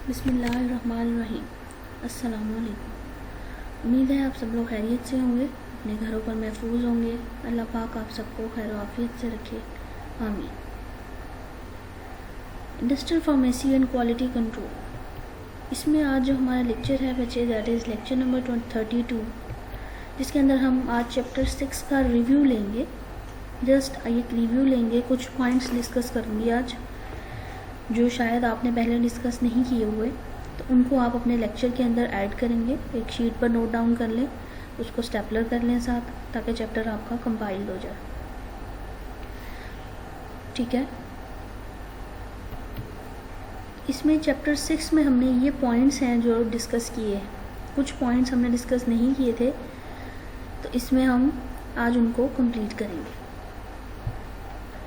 बिस्मिल्लाहिर्रहमानिर्रहीम। अस्सलाम वालेकुम। उम्मीद है आप सब लोग खैरियत से होंगे, अपने घरों पर महफूज होंगे। अल्लाह पाक आप सबको खैर आफियत से रखे, आमीन। Industrial pharmacy and quality control, इसमें आज जो हमारा लेक्चर है बच्चे, दैट इज़ लेक्चर नंबर 32, जिसके अंदर हम आज चैप्टर 6 का रिव्यू लेंगे। जस्ट एक रिव्यू लेंगे, कुछ पॉइंट्स डिस्कस करूँगी आज जो शायद आपने पहले डिस्कस नहीं किए हुए, तो उनको आप अपने लेक्चर के अंदर ऐड करेंगे। एक शीट पर नोट डाउन कर लें, उसको स्टेपलर कर लें साथ, ताकि चैप्टर आपका कंपाइल हो जाए। ठीक है, इसमें चैप्टर 6 में हमने ये पॉइंट्स हैं जो डिस्कस किए हैं। कुछ पॉइंट्स हमने डिस्कस नहीं किए थे, तो इसमें हम आज उनको कंप्लीट करेंगे।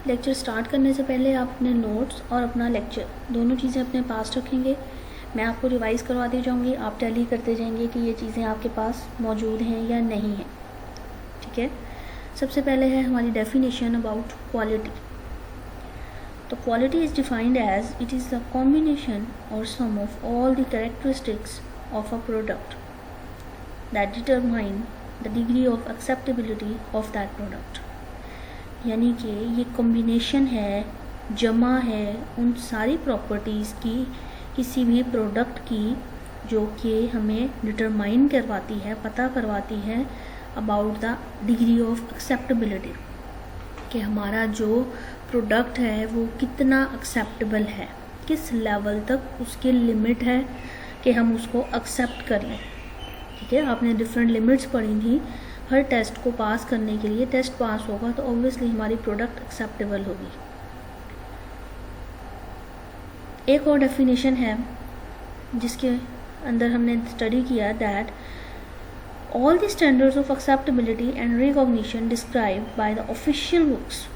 लेक्चर स्टार्ट करने से पहले आप अपने नोट्स और अपना लेक्चर दोनों चीज़ें अपने पास रखेंगे। मैं आपको रिवाइज़ करवाती जाऊंगी, आप टैली करते जाएंगे कि ये चीज़ें आपके पास मौजूद हैं या नहीं हैं। ठीक है, सबसे पहले है हमारी डेफिनेशन अबाउट क्वालिटी। तो quality is defined as it is the combination और sum of all the characteristics of a product that determine the degree of acceptability of that product. यानी कि ये कॉम्बिनेशन है, जमा है उन सारी प्रॉपर्टीज़ की, किसी भी प्रोडक्ट की, जो कि हमें डिटरमाइन करवाती है, पता करवाती है about the degree of acceptability, कि हमारा जो प्रोडक्ट है वो कितना एक्सेप्टेबल है, किस लेवल तक उसकी लिमिट है कि हम उसको एक्सेप्ट कर लें। ठीक है, आपने डिफरेंट लिमिट्स पढ़ी थी। हर टेस्ट को पास करने के लिए, टेस्ट पास होगा तो ऑब्वियसली हमारी प्रोडक्ट एक्सेप्टेबल होगी। एक और डेफिनेशन है जिसके अंदर हमने स्टडी किया, that all the standards of acceptability and recognition described by the official books.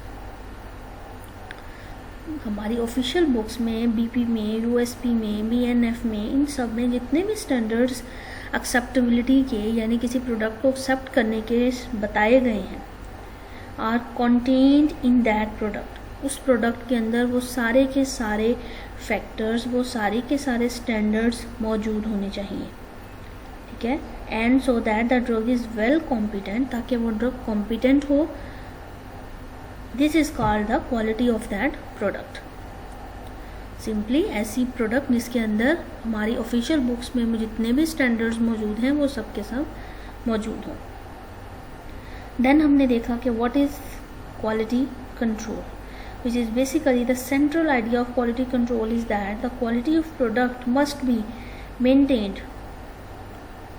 हमारी ऑफिशियल बुक्स में, बीपी में, यूएसपी में, बीएनएफ में, इन सब में जितने भी स्टैंडर्ड्स एक्सेप्टेबिलिटी के यानी किसी प्रोडक्ट को एक्सेप्ट करने के बताए गए हैं, आर कॉन्टेन्ड इन दैट प्रोडक्ट। उस प्रोडक्ट के अंदर वो सारे के सारे फैक्टर्स, वो सारे के सारे स्टैंडर्ड्स मौजूद होने चाहिए। ठीक है, and so that the drug is well competent, ताकि वो ड्रग कॉम्पिटेंट हो। This is called the quality of that product. Simply ऐसी प्रोडक्ट जिसके अंदर हमारी ऑफिशियल बुक्स में जितने भी स्टैंडर्ड्स मौजूद हैं वो सब के सब मौजूद हों। देन हमने देखा कि what is quality control, which is basically the central idea of quality control is that the quality of product must be maintained.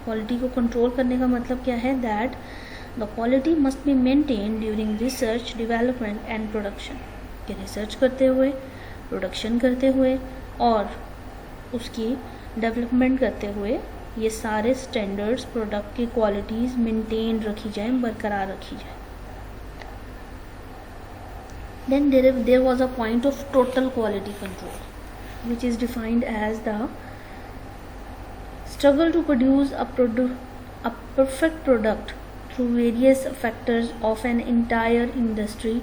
Quality को कंट्रोल करने का मतलब क्या है, that the quality must be maintained during research, development and production. कि research करते हुए, production करते हुए और उसकी डेवलपमेंट करते हुए ये सारे स्टैंडर्ड्स, प्रोडक्ट की क्वालिटीज़ मेंटेन रखी जाए, बरकरार रखी जाए। Then there was a point of total quality control which is defined as the struggle to produce a perfect product through various factors of an entire industry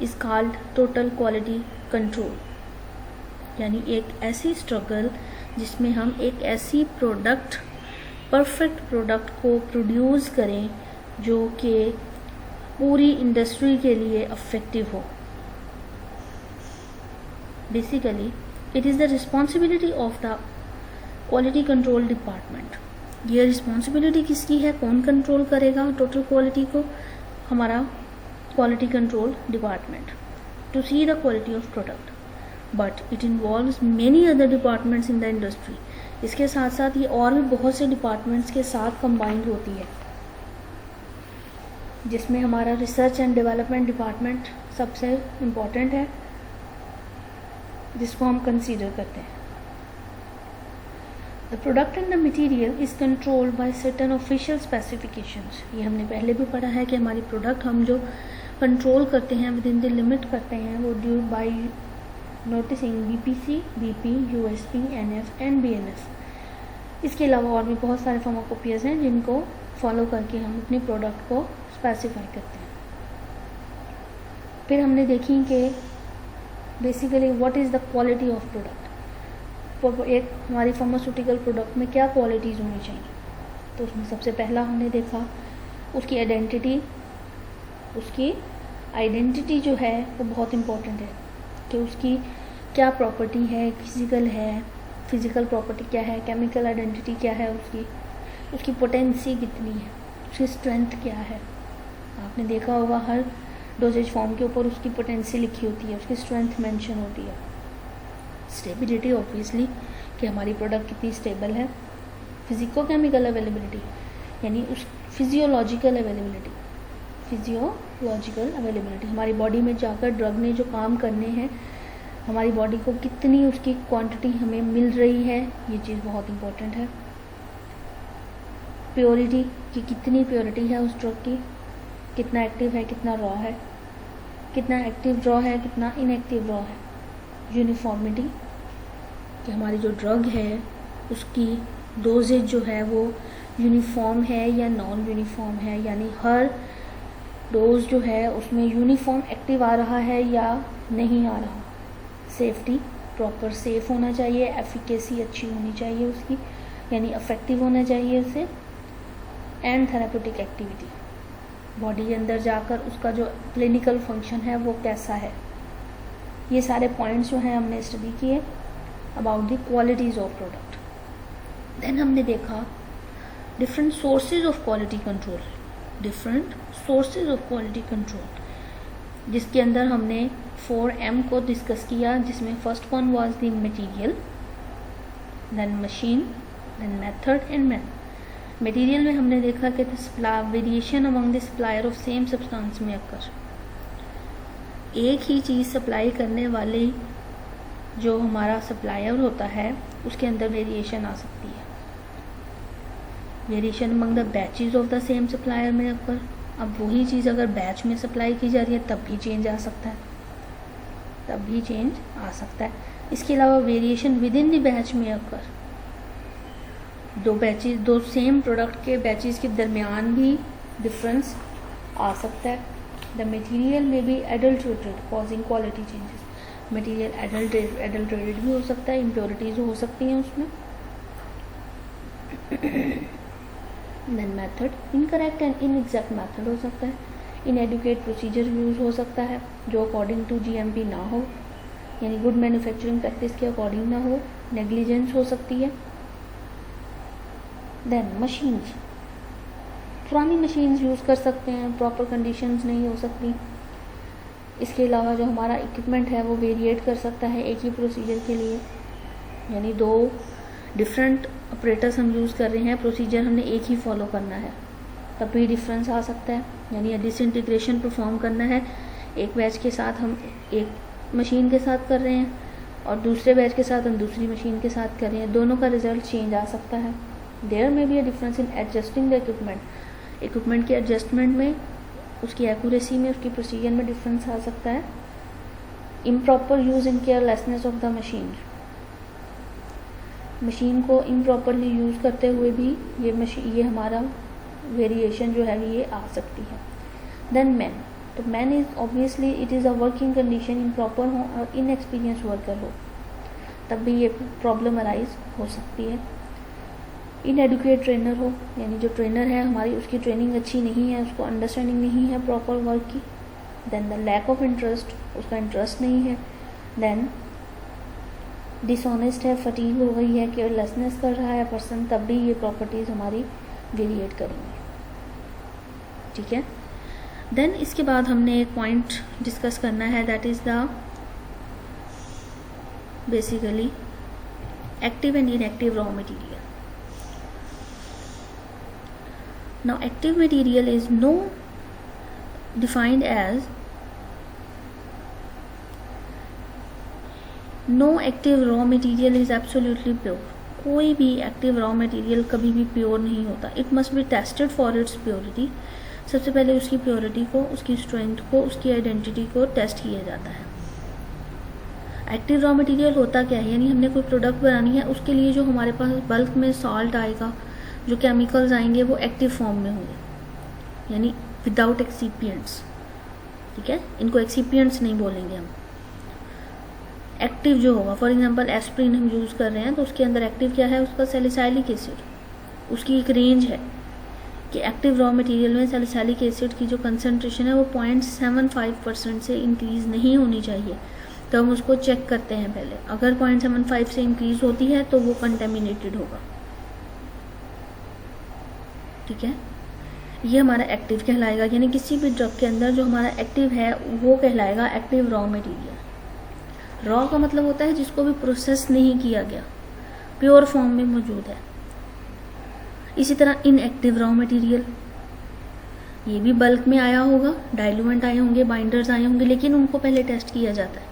is called total quality control. यानी एक ऐसी struggle जिसमें हम एक ऐसी product, perfect product को produce करें जो कि पूरी इंडस्ट्री के लिए इफेक्टिव हो। Basically it is the responsibility of the quality control department. ये रिस्पॉन्सिबिलिटी किसकी है, कौन कंट्रोल करेगा टोटल क्वालिटी को? हमारा quality control department, to see the quality of product, but it involves many other departments in the industry. इसके साथ साथ ये और भी बहुत से डिपार्टमेंट्स के साथ कंबाइंड होती है, जिसमें हमारा रिसर्च एंड डेवलपमेंट डिपार्टमेंट सबसे इम्पॉर्टेंट है, जिसको हम कंसीडर करते हैं। The product and the material is controlled by certain official specifications. ये हमने पहले भी पढ़ा है कि हमारी प्रोडक्ट हम जो कंट्रोल करते हैं, विद इन द लिमिट करते हैं, वो due by noticing BPC, BP, USP, NF and BNF. इसके अलावा और भी बहुत सारे फार्माकोपियर्स हैं जिनको फॉलो करके हम अपनी प्रोडक्ट को स्पेसिफाई करते हैं। फिर हमने देखी कि basically what is the quality of product. एक हमारी फार्मास्यूटिकल प्रोडक्ट में क्या क्वालिटीज़ होनी चाहिए, तो उसमें सबसे पहला हमने देखा उसकी आइडेंटिटी जो है वो बहुत इम्पोर्टेंट है कि उसकी क्या प्रॉपर्टी है, फिज़िकल प्रॉपर्टी क्या है, केमिकल आइडेंटिटी क्या है, उसकी पोटेंसी कितनी है, उसकी स्ट्रेंथ क्या है। आपने देखा होगा हर डोजेज फॉर्म के ऊपर उसकी पोटेंसी लिखी होती है, उसकी स्ट्रेंथ मेंशन होती है। स्टेबिलिटी ऑब्वियसली कि हमारी प्रोडक्ट कितनी स्टेबल है। फिजिको केमिकल अवेलेबिलिटी यानी उस फिजियोलॉजिकल अवेलेबिलिटी हमारी बॉडी में जाकर ड्रग ने जो काम करने हैं, हमारी बॉडी को कितनी उसकी क्वांटिटी हमें मिल रही है, ये चीज़ बहुत इम्पोर्टेंट है। प्योरिटी कि कितनी प्योरिटी है उस ड्रग की, कितना एक्टिव है, कितना रॉ है, कितना एक्टिव रॉ है, कितना इनएक्टिव रॉ है। यूनिफॉर्मिटी कि हमारी जो ड्रग है उसकी डोजेज जो है वो यूनिफॉर्म है या नॉन यूनिफॉर्म है, यानी हर डोज जो है उसमें यूनिफॉर्म एक्टिव आ रहा है या नहीं आ रहा। सेफ्टी प्रॉपर सेफ होना चाहिए, एफिकेसी अच्छी होनी चाहिए उसकी, यानी इफेक्टिव होना चाहिए उसे। एंड थेराप्यूटिक एक्टिविटी बॉडी के अंदर जाकर उसका जो क्लिनिकल फंक्शन है वो कैसा है। ये सारे पॉइंट्स जो हैं हमने स्टडी किए about the qualities of product. Then हमने देखा different sources of quality control, जिसके अंदर हमने 4M को डिस्कस किया, जिसमें first one was the material, then machine, then method and man. Material में हमने देखा कि variation among the supplier of same substance में अक्कर, एक ही चीज़ सप्लाई करने वाले जो हमारा सप्लायर होता है उसके अंदर वेरिएशन आ सकती है। Variation among the batches of the same supplier में अक्कर, अब वही चीज़ अगर बैच में सप्लाई की जा रही है तब भी चेंज आ सकता है, इसके अलावा variation with in the batch में अक्कर, दो सेम प्रोडक्ट के बैचेस के दरमियान भी डिफरेंस आ सकता है। द मटेरियल में भी adulterated causing quality changes, material adulterated भी हो सकता है, इम्प्योरिटीज हो सकती हैं उसमें। Then method incorrect and inexact method हो सकता है, इनएडुकेट प्रोसीजर यूज हो सकता है जो अकॉर्डिंग टू GMP ना हो, यानी गुड मैन्युफैक्चरिंग प्रैक्टिस के अकॉर्डिंग ना हो, नेग्लिजेंस हो सकती है। देन मशीन्स, पुरानी मशीन्स यूज़ कर सकते हैं, प्रॉपर कंडीशंस नहीं हो सकती। इसके अलावा जो हमारा इक्विपमेंट है वो वेरिएट कर सकता है एक ही प्रोसीजर के लिए, यानी 2 डिफरेंट ऑपरेटर्स हम यूज़ कर रहे हैं, प्रोसीजर हमने एक ही फॉलो करना है, तब भी डिफरेंस आ सकता है। यानी डिसइंटीग्रेशन परफॉर्म करना है, एक बैच के साथ हम एक मशीन के साथ कर रहे हैं और दूसरे बैच के साथ हम दूसरी मशीन के साथ कर रहे हैं, दोनों का रिजल्ट चेंज आ सकता है। देयर में be a difference in adjusting the equipment के एडजस्टमेंट में, उसकी एक्यूरेसी में, उसकी प्रोसीजर में डिफरेंस आ सकता है। Improper use in carelessness of the machine को इम्प्रॉपरली यूज़ करते हुए भी ये हमारा वेरिएशन जो है ये आ सकती है। देन मैन, तो man is obviously it is a working condition, improper हो और इनएक्सपीरियंस वर्कर हो तब भी ये प्रॉब्लम अराइज हो सकती है। इनएडुकेट ट्रेनर हो, यानी जो ट्रेनर है हमारी उसकी ट्रेनिंग अच्छी नहीं है, उसको अंडरस्टैंडिंग नहीं है प्रॉपर वर्क की। Then the lack of interest, उसका इंटरेस्ट नहीं है। देन डिसऑनेस्ट है, फटीग हो गई है, केयरलेसनेस कर रहा है पर्सन, तब भी ये प्रॉपर्टीज़ हमारी वेरिएट करेंगी। ठीक है। देन इसके बाद हमने एक पॉइंट डिस्कस करना है, that is the basically active and inactive raw material. Now active material is defined as no active raw material is absolutely pure. कोई भी एक्टिव रॉ मटेरियल कभी भी प्योर नहीं होता। It must be tested for its purity. सबसे पहले उसकी purity को, उसकी स्ट्रेंथ को, उसकी आइडेंटिटी को टेस्ट किया जाता है। एक्टिव रॉ मटेरियल होता क्या है, यानी हमने कोई प्रोडक्ट बनानी है, उसके लिए जो हमारे पास बल्क में सॉल्ट आएगा, जो केमिकल्स आएंगे वो एक्टिव फॉर्म में होंगे, यानी विदाउट एक्सीपिएंट्स। ठीक है, इनको एक्सीपिएंट्स नहीं बोलेंगे हम। एक्टिव जो होगा, फॉर एग्जांपल एस्प्रिन हम यूज़ कर रहे हैं तो उसके अंदर एक्टिव क्या है, उसका सैलिसाइलिक एसिड, उसकी एक रेंज है कि एक्टिव रॉ मटेरियल में सैलिसाइलिक एसिड की जो कंसनट्रेशन है वो 0.75% से इंक्रीज़ नहीं होनी चाहिए। तो हम उसको चेक करते हैं पहले, अगर 0.75 से इंक्रीज़ होती है तो वो कंटेमिनेटेड होगा। ठीक है, ये हमारा एक्टिव कहलाएगा, यानी किसी भी ड्रग के अंदर जो हमारा एक्टिव है वो कहलाएगा एक्टिव रॉ मटेरियल। रॉ का मतलब होता है जिसको भी प्रोसेस नहीं किया गया, प्योर फॉर्म में मौजूद है। इसी तरह इनएक्टिव रॉ मटेरियल, ये भी बल्क में आया होगा, डाइल्यूएंट आए होंगे, बाइंडर्स आए होंगे, लेकिन उनको पहले टेस्ट किया जाता है।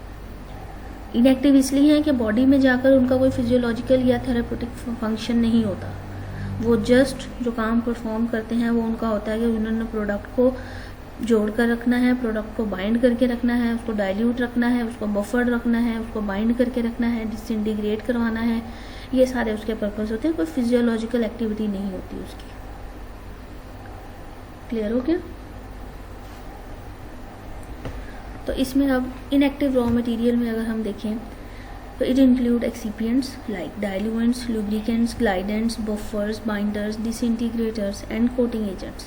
इनएक्टिव इसलिए है कि बॉडी में जाकर उनका कोई फिजियोलॉजिकल या थेरेप्यूटिक फंक्शन नहीं होता, वो जस्ट जो काम परफॉर्म करते हैं वो उनका होता है कि उन्होंने प्रोडक्ट को जोड़ कर रखना है, प्रोडक्ट को बाइंड करके रखना है, उसको डाइल्यूट रखना है, उसको बफर्ड रखना है, उसको बाइंड करके रखना है, डिसइंटीग्रेट करवाना है, ये सारे उसके पर्पस होते हैं। कोई फिजियोलॉजिकल एक्टिविटी नहीं होती उसकी। क्लियर हो गया? तो इसमें अब इनएक्टिव रॉ मटेरियल में अगर हम देखें तो it include excipients like diluents, lubricants, glidants, buffers, binders, disintegrators and coating agents.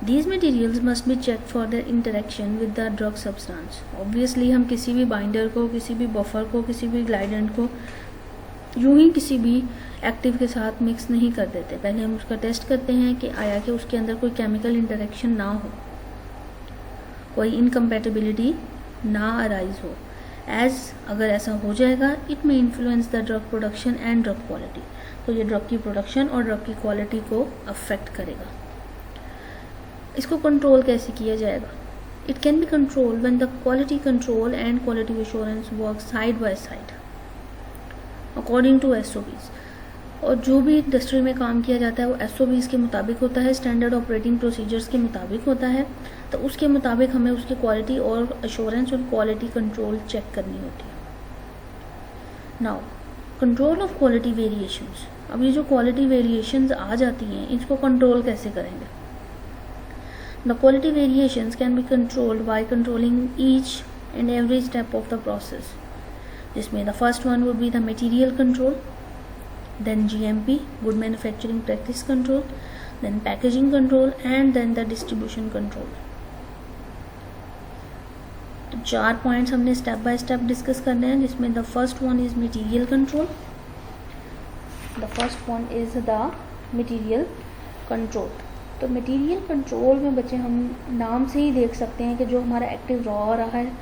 These materials must be checked for their interaction with the drug substance. Obviously हम किसी भी बाइंडर को, किसी भी बफर को, किसी भी ग्लाइडेंट को यूं ही किसी भी एक्टिव के साथ मिक्स नहीं कर देते। पहले हम उसका टेस्ट करते हैं कि आया कि उसके अंदर कोई केमिकल इंटरेक्शन ना हो, कोई इनकम्पैटिबिलिटी ना अराइज हो। अगर ऐसा हो जाएगा इट में influence the drug production and drug quality, तो ये ड्रग की प्रोडक्शन और ड्रग की क्वालिटी को अफेक्ट करेगा। इसको कंट्रोल कैसे किया जाएगा? It can be control when the quality control and quality assurance work side by side according to SOPs। और जो भी इंडस्ट्री में काम किया जाता है वो SOPs के मुताबिक होता है, स्टैंडर्ड ऑपरेटिंग प्रोसीजर्स के मुताबिक होता है। तो उसके मुताबिक हमें उसकी क्वालिटी और एश्योरेंस और क्वालिटी कंट्रोल चेक करनी होती है। Now control of quality variations. अब ये जो क्वालिटी वेरिएशंस आ जाती हैं इसको कंट्रोल कैसे करेंगे? The quality variations can be controlled by controlling each and every step of the process. जिसमें the first one would be the material control, then GMP, good manufacturing practice control, then packaging control and then the distribution control. तो 4 points हमने step by step discuss करने हैं, जिसमें the first one is material control. The first one is the material control. तो material control में बच्चे हम नाम से ही देख सकते हैं कि जो हमारा एक्टिव रॉ आ रहा है,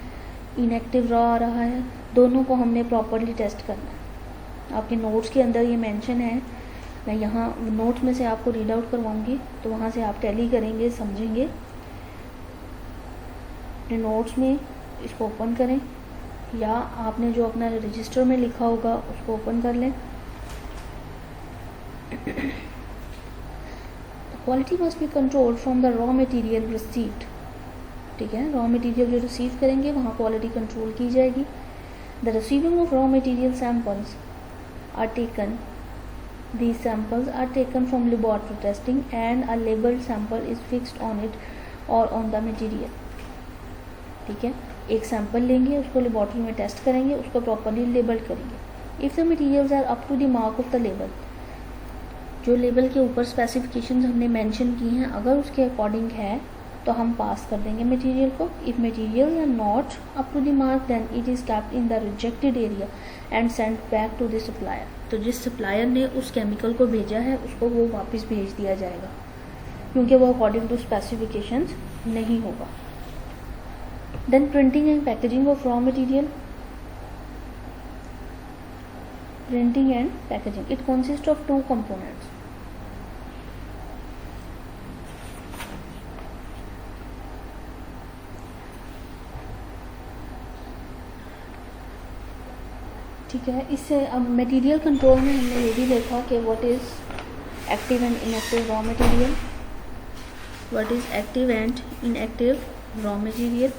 इनएक्टिव रॉ आ रहा है, दोनों को हमने प्रॉपरली टेस्ट करना है। आपके नोट्स के अंदर ये मेंशन है, मैं यहाँ नोट्स में से आपको रीड आउट करवाऊँगी, तो वहाँ से आप टैली करेंगे, समझेंगे। अपने नोट्स में इसको ओपन करें या आपने जो अपना रजिस्टर में लिखा होगा उसको ओपन कर लें। Quality must be control from the raw material received. ठीक है, रॉ मटेरियल जो रिसीव करेंगे वहाँ क्वालिटी कंट्रोल की जाएगी। The receiving of raw material samples are taken, these samples are taken from laboratory testing and a labelled sample is fixed on it और on the material. ठीक है, एक sample लेंगे, उसको लेबोरेटरी में टेस्ट करेंगे, उसको प्रॉपरली लेबल्ड करेंगे। If the materials are up to the mark of the label, जो लेबल के ऊपर स्पेसिफिकेशंस हमने मेंशन की हैं अगर उसके अकॉर्डिंग है तो हम पास कर देंगे मटेरियल को। If material are not up to the mark then it is kept in the rejected area and sent back to the supplier. तो जिस सप्लायर ने उस केमिकल को भेजा है उसको वो वापस भेज दिया जाएगा, क्योंकि वो अकॉर्डिंग टू स्पेसिफिकेशंस नहीं होगा। Then printing and packaging of raw material. Printing and packaging, it consists of 2 components. ठीक है, इससे अब मटेरियल कंट्रोल में हमने ये भी देखा कि what is active and inactive raw material, what is active and inactive raw material.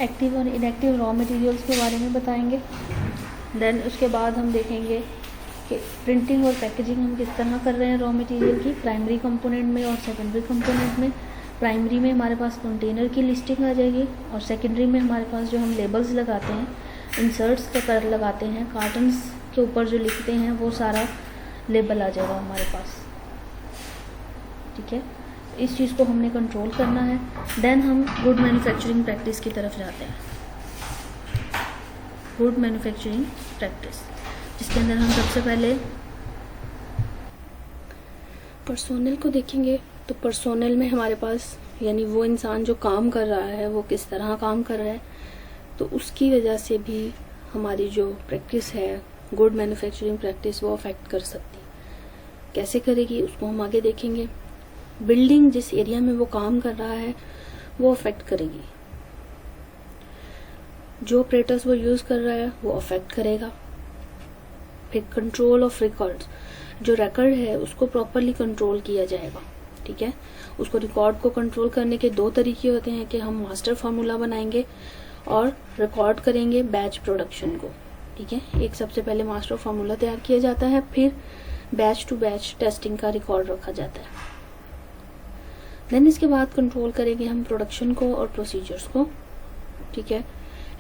Active और इनएक्टिव रॉ मटेरियल्स के बारे में बताएंगे। देन उसके बाद हम देखेंगे कि प्रिंटिंग और पैकेजिंग हम किस तरह कर रहे हैं रॉ मटेरियल की, प्राइमरी कंपोनेंट में और सेकेंडरी कंपोनेंट में। प्राइमरी में हमारे पास कंटेनर की लिस्टिंग आ जाएगी और सेकेंडरी में हमारे पास जो हम लेबल्स लगाते हैं, इंसर्ट्स लगाते हैं, कार्टन्स के ऊपर जो लिखते हैं वो सारा लेबल आ जाएगा हमारे पास। ठीक है, इस चीज़ को हमने कंट्रोल करना है। देन हम गुड मैन्युफैक्चरिंग प्रैक्टिस की तरफ जाते हैं। गुड मैन्युफैक्चरिंग प्रैक्टिस, जिसके अंदर हम सबसे पहले पर्सोनल को देखेंगे। तो पर्सोनल में हमारे पास यानी वो इंसान जो काम कर रहा है वो किस तरह काम कर रहा है, तो उसकी वजह से भी हमारी जो प्रैक्टिस है गुड मैन्युफैक्चरिंग प्रैक्टिस वो अफेक्ट कर सकती। कैसे करेगी उसको हम आगे देखेंगे। बिल्डिंग जिस एरिया में वो काम कर रहा है वो अफेक्ट करेगी, जो ऑपरेटर्स वो यूज़ कर रहा है वो अफेक्ट करेगा। फिर कंट्रोल ऑफ रिकॉर्ड्स, जो रिकॉर्ड है उसको प्रॉपरली कंट्रोल किया जाएगा। ठीक है, उसको रिकॉर्ड को कंट्रोल करने के दो तरीके होते हैं कि हम मास्टर फार्मूला बनाएंगे और रिकॉर्ड करेंगे बैच प्रोडक्शन को। ठीक है, एक सबसे पहले मास्टर फार्मूला तैयार किया जाता है, फिर बैच टू बैच टेस्टिंग का रिकॉर्ड रखा जाता है। देन इसके बाद कंट्रोल करेंगे हम प्रोडक्शन को और प्रोसीजर्स को। ठीक है,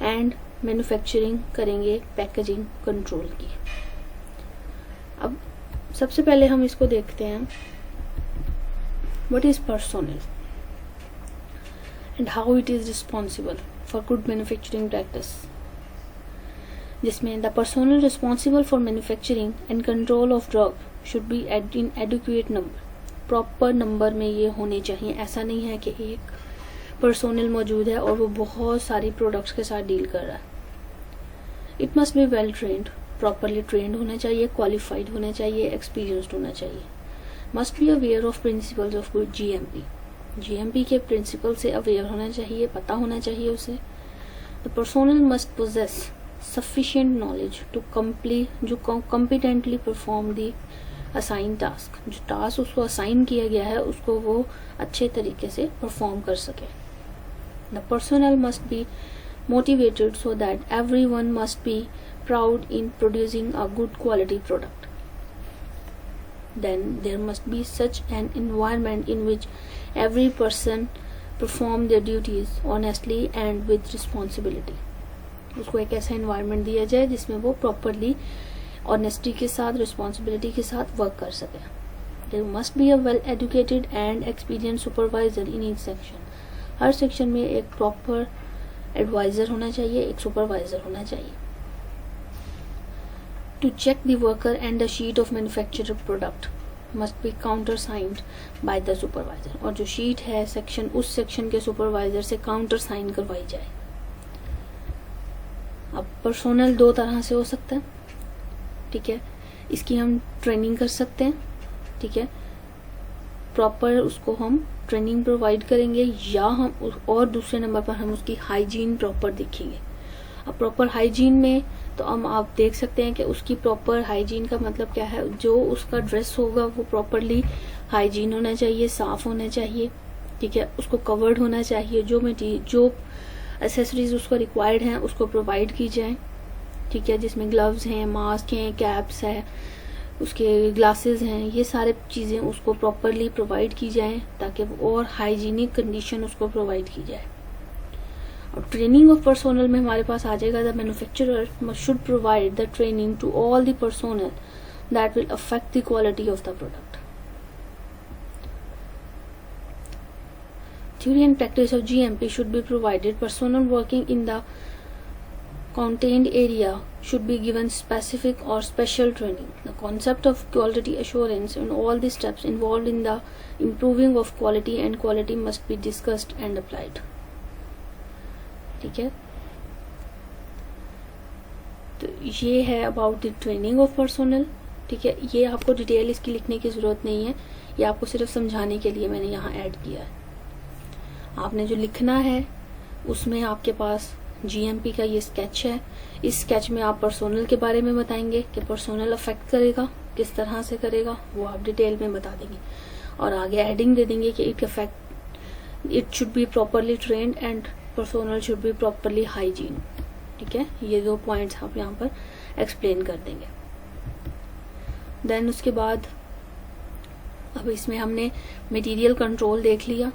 एंड मैन्युफैक्चरिंग करेंगे पैकेजिंग कंट्रोल की। अब सबसे पहले हम इसको देखते हैं, what is personnel and how it is responsible for good manufacturing practice, जिसमें the personnel responsible for manufacturing and control of drug should be in adequate number. Proper number में ये होने चाहिए। ऐसा नहीं है कि एक पर्सोनल मौजूद है और वो बहुत सारी प्रोडक्ट्स के साथ डील कर रहा है। It must be well trained, properly trained होना चाहिए, क्वालिफाइड होना चाहिए, एक्सपीरियंस्ड होना चाहिए। Must be aware of principles of good GMP, GMP के प्रिंसिपल से अवेयर होना चाहिए, पता होना चाहिए उसे। The personnel must possess sufficient knowledge to जो competently perform the assign task, जो टास्क उसको असाइन किया गया है उसको वो अच्छे तरीके से परफॉर्म कर सके। The personnel must be motivated so that everyone must be proud in producing a good quality product. Then there must be such an environment in which every person perform their duties honestly and with responsibility. उसको एक ऐसा environment दिया जाए जिसमें वो properly honesty के साथ responsibility के साथ work कर सके. There must be a well educated and experienced supervisor in each section. Her section में एक proper advisor होना चाहिए, एक supervisor होना चाहिए. To check the worker and the sheet of manufactured product must be countersigned by the supervisor. और जो sheet है सेक्शन, उस सेक्शन के सुपरवाइजर से काउंटर साइन करवाई जाए। अब पर्सोनल दो तरह से हो सकता है। ठीक है, इसकी हम ट्रेनिंग कर सकते हैं। ठीक है, प्रॉपर उसको हम ट्रेनिंग प्रोवाइड करेंगे, या हम और दूसरे नंबर पर हम उसकी हाइजीन प्रॉपर देखेंगे। अब प्रॉपर हाइजीन में तो हम आप देख सकते हैं कि उसकी प्रॉपर हाइजीन का मतलब क्या है। जो उसका ड्रेस होगा वो प्रॉपरली हाइजीन होना चाहिए, साफ होना चाहिए। ठीक है, उसको कवर्ड होना चाहिए, जो एसेसरीज उसको रिक्वायर्ड हैं उसको प्रोवाइड की जाए। ठीक है, जिसमें ग्लव्स हैं, मास्क हैं, कैप्स है, उसके ग्लासेस हैं, ये सारे चीज़ें उसको प्रॉपरली प्रोवाइड की जाए ताकि और हाइजीनिक कंडीशन उसको प्रोवाइड की जाए। और ट्रेनिंग ऑफ पर्सोनल में हमारे पास आ जाएगा, the manufacturer should provide the training to all the personnel that will affect the quality of the product. Theory and practice of GMP should be provided. Personnel working in the contained area should be given specific or special training. The concept of quality assurance and all the steps involved in the improving of quality and quality must be discussed and applied. ठीक है, तो ये है about the training of personnel. ठीक है, ये आपको detail इसकी लिखने की ज़रूरत नहीं है, ये आपको सिर्फ समझाने के लिए मैंने यहाँ ऐड किया है। आपने जो लिखना है उसमें आपके पास जीएमपी का ये स्केच है। इस स्केच में आप पर्सोनल के बारे में बताएंगे कि पर्सोनल अफेक्ट करेगा, किस तरह से करेगा वो आप डिटेल में बता देंगे, और आगे एडिंग दे देंगे कि it should be properly trend and personnel should be properly hygiene. ठीक है, ये दो पॉइंट्स आप यहाँ पर एक्सप्लेन कर देंगे। देन उसके बाद अब इसमें हमने मटेरियल कंट्रोल देख लिया,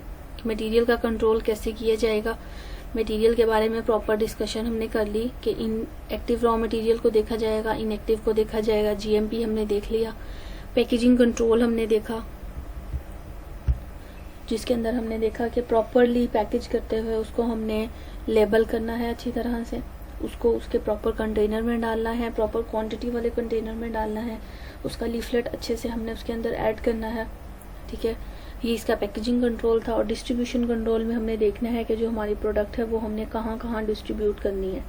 मटेरियल का कंट्रोल कैसे किया जाएगा, मटेरियल के बारे में प्रॉपर डिस्कशन हमने कर ली कि इन एक्टिव रॉ मटेरियल को देखा जाएगा, इनएक्टिव को देखा जाएगा, जीएमपी हमने देख लिया, पैकेजिंग कंट्रोल हमने देखा, जिसके अंदर हमने देखा कि प्रॉपरली पैकेज करते हुए उसको हमने लेबल करना है अच्छी तरह से, उसको उसके प्रॉपर कंटेनर में डालना है, प्रॉपर क्वांटिटी वाले कंटेनर में डालना है, उसका लीफलेट अच्छे से हमने उसके अंदर ऐड करना है। ठीक है, ये इसका पैकेजिंग कंट्रोल था। और डिस्ट्रीब्यूशन कंट्रोल में हमने देखना है कि जो हमारी प्रोडक्ट है वो हमने कहाँ कहाँ डिस्ट्रीब्यूट करनी है,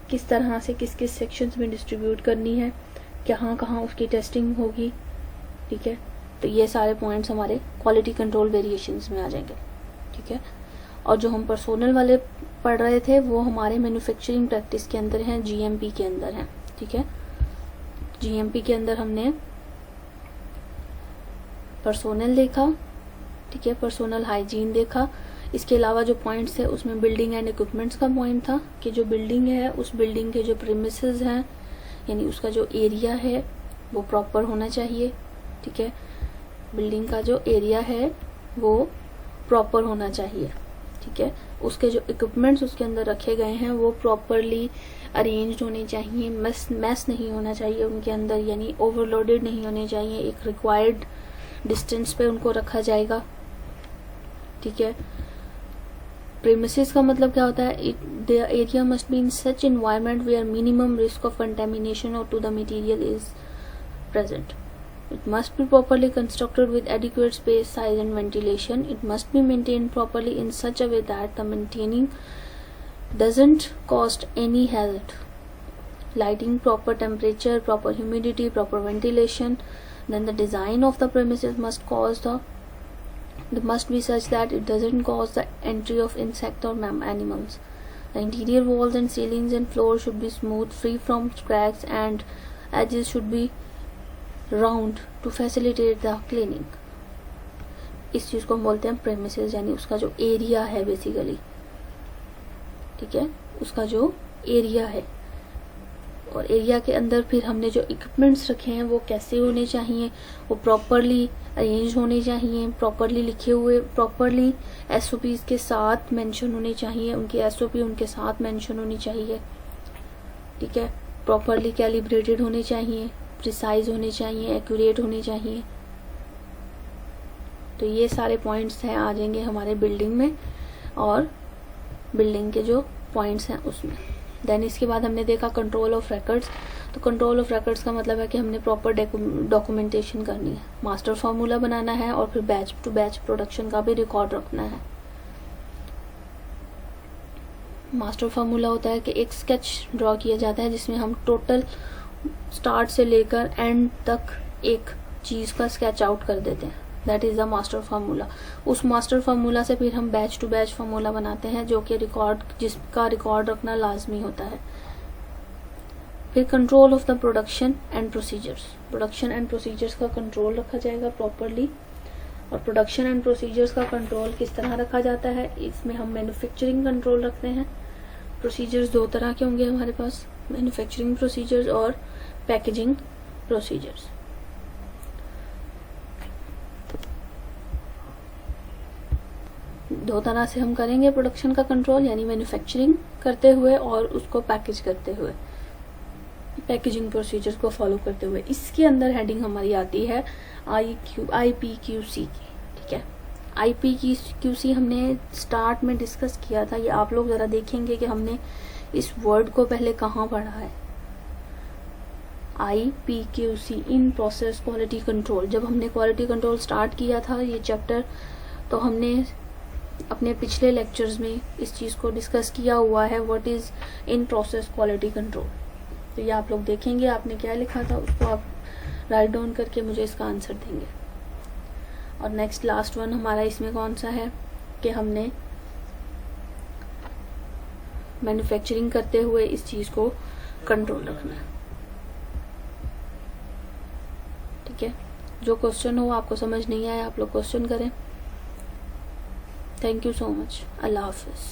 किस तरह से किस किस सेक्शंस में डिस्ट्रीब्यूट करनी है, कहाँ कहाँ उसकी टेस्टिंग होगी। ठीक है, तो ये सारे पॉइंट्स हमारे क्वालिटी कंट्रोल वेरिएशंस में आ जाएंगे। ठीक है, और जो हम पर्सोनल वाले पढ़ रहे थे वो हमारे मैन्युफैक्चरिंग प्रैक्टिस के अंदर हैं, जीएमपी के अंदर हैं। ठीक है, जीएमपी के अंदर हमने पर्सोनल देखा। ठीक है, पर्सोनल हाइजीन देखा। इसके अलावा जो पॉइंट्स थे उसमें बिल्डिंग एंड इक्विपमेंट्स का पॉइंट था कि जो बिल्डिंग है उस बिल्डिंग के जो प्रीमिसेस हैं यानी उसका जो एरिया है वो प्रॉपर होना चाहिए। ठीक है, बिल्डिंग का जो एरिया है वो प्रॉपर होना चाहिए। ठीक है, उसके जो इक्विपमेंट्स उसके अंदर रखे गए हैं वो प्रॉपरली अरेंज्ड होने चाहिए, मैस नहीं होना चाहिए उनके अंदर, यानी ओवरलोडेड नहीं होने चाहिए, एक रिक्वायर्ड डिस्टेंस पे उनको रखा जाएगा। ठीक है, प्रीमिसेस का मतलब क्या होता है, the area must be in such environment where minimum risk of contamination और to the material is present. It must be properly constructed with adequate space, size and ventilation. It must be maintained properly in such a way that the maintaining doesn't cause any hazard. Lighting, proper temperature, proper humidity, proper ventilation. Then the design of the premises must be such that it doesn't cause the entry of insect or animals. The interior walls and ceilings and floors should be smooth, free from cracks, and edges should be round to facilitate the cleaning. इस चीज को हम बोलते हैं premises, यानी उसका जो area है बेसिकली. ठीक है, उसका जो एरिया है और एरिया के अंदर फिर हमने जो इक्विपमेंट्स रखे हैं वो कैसे होने चाहिए, वो प्रॉपरली अरेंज होने चाहिए, प्रॉपरली लिखे हुए, प्रॉपरली एसओपीज के साथ मेंशन होने चाहिए, उनकी एसओपी उनके साथ मेंशन होनी चाहिए. ठीक है, प्रॉपरली कैलिब्रेटेड होने चाहिए, प्रिसाइज होने चाहिए, एक्यूरेट होने चाहिए. तो ये सारे पॉइंट्स हैं आ जाएंगे हमारे बिल्डिंग में और बिल्डिंग के जो पॉइंट्स हैं उसमें. देन इसके बाद हमने देखा कंट्रोल ऑफ रिकॉर्ड्स. तो कंट्रोल ऑफ रिकॉर्ड्स का मतलब है कि हमने प्रॉपर डॉक्यूमेंटेशन करनी है, मास्टर फार्मूला बनाना है और फिर बैच टू बैच प्रोडक्शन का भी रिकॉर्ड रखना है. मास्टर फार्मूला होता है कि एक स्केच ड्रॉ किया जाता है जिसमें हम टोटल स्टार्ट से लेकर एंड तक एक चीज का स्केच आउट कर देते हैं. That is the master formula. उस मास्टर फार्मूला से फिर हम बैच टू बैच फार्मूला बनाते हैं जो कि जिसका रिकॉर्ड रखना लाजमी होता है. फिर control of the production and procedures. Production and procedures का कंट्रोल रखा जाएगा प्रॉपरली. और प्रोडक्शन एंड प्रोसीजर्स का कंट्रोल किस तरह रखा जाता है, इसमें हम मैन्युफैक्चरिंग कंट्रोल रखते हैं. प्रोसीजर्स दो तरह के होंगे हमारे पास, मैन्युफैक्चरिंग प्रोसीजर्स और पैकेजिंग प्रोसीजर्स. दो तरह से हम करेंगे प्रोडक्शन का कंट्रोल, यानी मैन्युफैक्चरिंग करते हुए और उसको पैकेज करते हुए, पैकेजिंग प्रोसीजर्स को फॉलो करते हुए. इसके अंदर हेडिंग हमारी आती है IPQC की. ठीक है, IPQC हमने स्टार्ट में डिस्कस किया था. ये आप लोग जरा देखेंगे कि हमने इस वर्ड को पहले कहाँ पढ़ा है. IPQC, in process quality control. जब हमने क्वालिटी कंट्रोल स्टार्ट किया था ये चैप्टर, तो हमने अपने पिछले लेक्चर्स में इस चीज को डिस्कस किया हुआ है, what is in process quality control. तो ये आप लोग देखेंगे आपने क्या लिखा था, उसको आप राइट डाउन करके मुझे इसका आंसर देंगे. और नेक्स्ट लास्ट वन हमारा इसमें कौन सा है कि हमने मैन्युफैक्चरिंग करते हुए इस चीज को कंट्रोल रखना है. ठीक है, जो क्वेश्चन हो आपको समझ नहीं आया आप लोग क्वेश्चन करें. Thank you so much. Allah Hafiz.